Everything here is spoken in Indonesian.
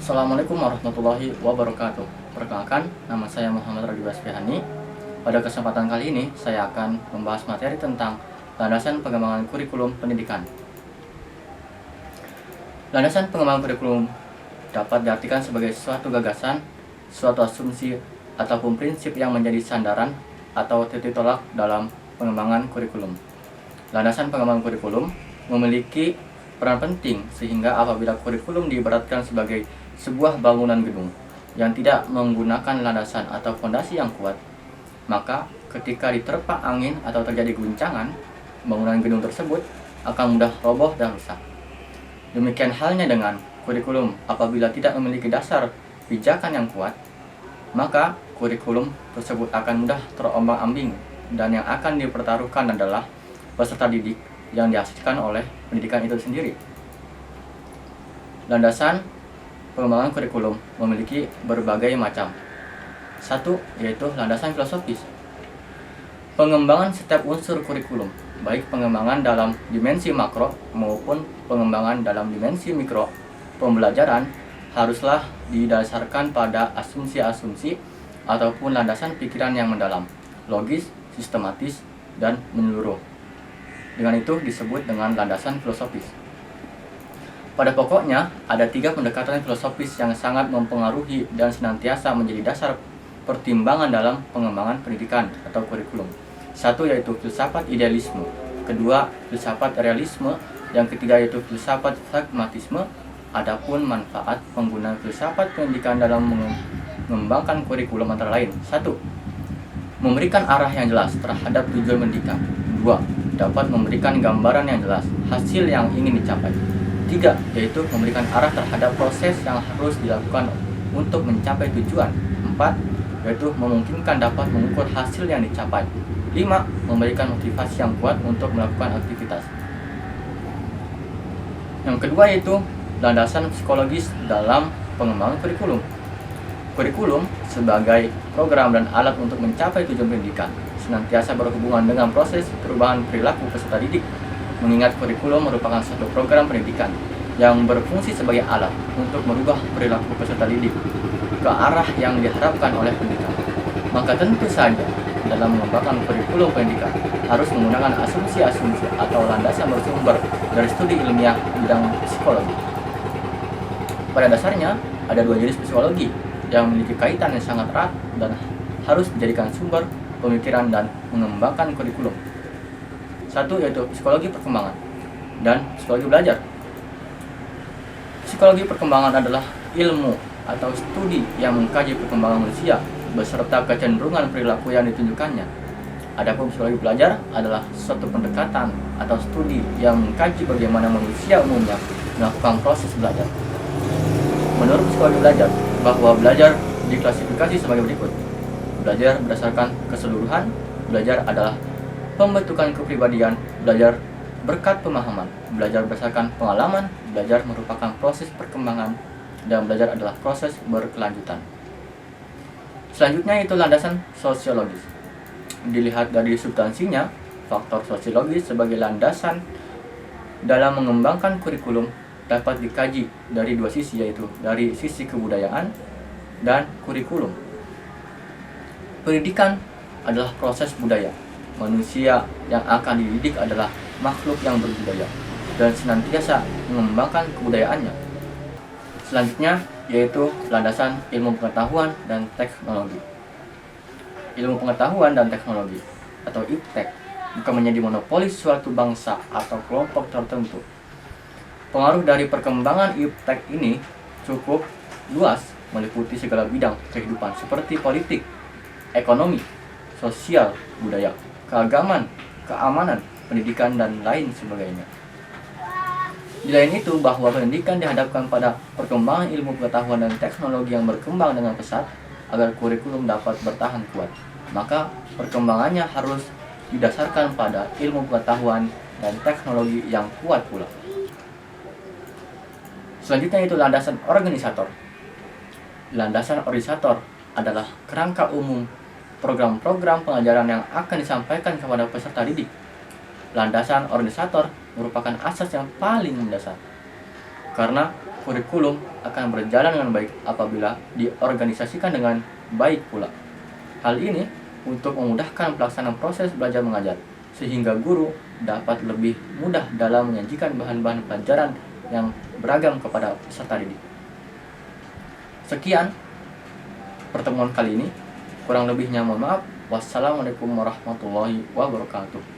Assalamualaikum warahmatullahi wabarakatuh. Perkenalkan, nama saya Muhammad Radhi Basfihani. Pada kesempatan kali ini, saya akan membahas materi tentang landasan pengembangan kurikulum pendidikan. Landasan pengembangan kurikulum dapat diartikan sebagai suatu gagasan, suatu asumsi, ataupun prinsip yang menjadi sandaran atau titik tolak dalam pengembangan kurikulum. Landasan pengembangan kurikulum memiliki peran penting sehingga apabila kurikulum diibaratkan sebagai sebuah bangunan gedung yang tidak menggunakan landasan atau fondasi yang kuat, maka ketika diterpa angin atau terjadi guncangan, bangunan gedung tersebut akan mudah roboh dan rusak. Demikian halnya dengan kurikulum, apabila tidak memiliki dasar pijakan yang kuat, maka kurikulum tersebut akan mudah terombang-ambing dan yang akan dipertaruhkan adalah peserta didik yang dihasilkan oleh pendidikan itu sendiri. Landasan pengembangan kurikulum memiliki berbagai macam. Satu, yaitu landasan filosofis. Pengembangan setiap unsur kurikulum, baik pengembangan dalam dimensi makro maupun pengembangan dalam dimensi mikro pembelajaran, haruslah didasarkan pada asumsi-asumsi ataupun landasan pikiran yang mendalam, logis, sistematis, dan menyeluruh. Dengan itu disebut dengan landasan filosofis. Pada pokoknya, ada 3 pendekatan filosofis yang sangat mempengaruhi dan senantiasa menjadi dasar pertimbangan dalam pengembangan pendidikan atau kurikulum. Satu, yaitu filsafat idealisme. Kedua, filsafat realisme. Yang ketiga, yaitu filsafat pragmatisme. Adapun manfaat penggunaan filsafat pendidikan dalam mengembangkan kurikulum antara lain. 1. Memberikan arah yang jelas terhadap tujuan pendidikan. 2. Dapat memberikan gambaran yang jelas hasil yang ingin dicapai. 3. Yaitu memberikan arah terhadap proses yang harus dilakukan untuk mencapai tujuan. 4. Yaitu memungkinkan dapat mengukur hasil yang dicapai. 5. Memberikan motivasi yang kuat untuk melakukan aktivitas. Yang kedua yaitu landasan psikologis dalam pengembangan kurikulum. Kurikulum sebagai program dan alat untuk mencapai tujuan pendidikan senantiasa berhubungan dengan proses perubahan perilaku peserta didik. Mengingat kurikulum merupakan satu program pendidikan yang berfungsi sebagai alat untuk merubah perilaku peserta didik ke arah yang diharapkan oleh pendidikan, maka tentu saja dalam mengembangkan kurikulum pendidikan harus menggunakan asumsi-asumsi atau landasan bersumber dari studi ilmiah bidang psikologi. Pada dasarnya, ada 2 jenis psikologi yang memiliki kaitan yang sangat erat dan harus dijadikan sumber pemikiran dan mengembangkan kurikulum. Satu, yaitu psikologi perkembangan dan psikologi belajar. Psikologi perkembangan adalah ilmu atau studi yang mengkaji perkembangan manusia beserta kecenderungan perilaku yang ditunjukkannya. Adapun psikologi belajar adalah suatu pendekatan atau studi yang mengkaji bagaimana manusia umumnya melakukan proses belajar. Menurut psikologi belajar, bahwa belajar diklasifikasi sebagai berikut. Belajar berdasarkan keseluruhan, belajar adalah pembentukan kepribadian, belajar berkat pemahaman, belajar berdasarkan pengalaman, belajar merupakan proses perkembangan, dan belajar adalah proses berkelanjutan. Selanjutnya itu landasan sosiologis. Dilihat dari substansinya, faktor sosiologis sebagai landasan dalam mengembangkan kurikulum dapat dikaji dari 2 sisi, yaitu dari sisi kebudayaan dan kurikulum. Pendidikan adalah proses budaya. Manusia yang akan dididik adalah makhluk yang berbudaya dan senantiasa mengembangkan kebudayaannya. Selanjutnya yaitu landasan ilmu pengetahuan dan teknologi. Ilmu pengetahuan dan teknologi atau iptek bukan menjadi monopoli suatu bangsa atau kelompok tertentu. Pengaruh dari perkembangan iptek ini cukup luas, meliputi segala bidang kehidupan seperti politik, ekonomi, sosial, budaya, keagamaan, keamanan, pendidikan, dan lain sebagainya. Di lain itu, bahwa pendidikan dihadapkan pada perkembangan ilmu pengetahuan dan teknologi yang berkembang dengan pesat agar kurikulum dapat bertahan kuat. Maka perkembangannya harus didasarkan pada ilmu pengetahuan dan teknologi yang kuat pula. Selanjutnya itu landasan organisator. Landasan organisator adalah kerangka umum program-program pengajaran yang akan disampaikan kepada peserta didik. Landasan organisator merupakan asas yang paling mendasar, karena kurikulum akan berjalan dengan baik apabila diorganisasikan dengan baik pula. Hal ini untuk memudahkan pelaksanaan proses belajar mengajar, sehingga guru dapat lebih mudah dalam menyajikan bahan-bahan pelajaran yang beragam kepada peserta didik. Sekian pertemuan kali ini. Kurang lebihnya mohon maaf. Wassalamualaikum warahmatullahi wabarakatuh.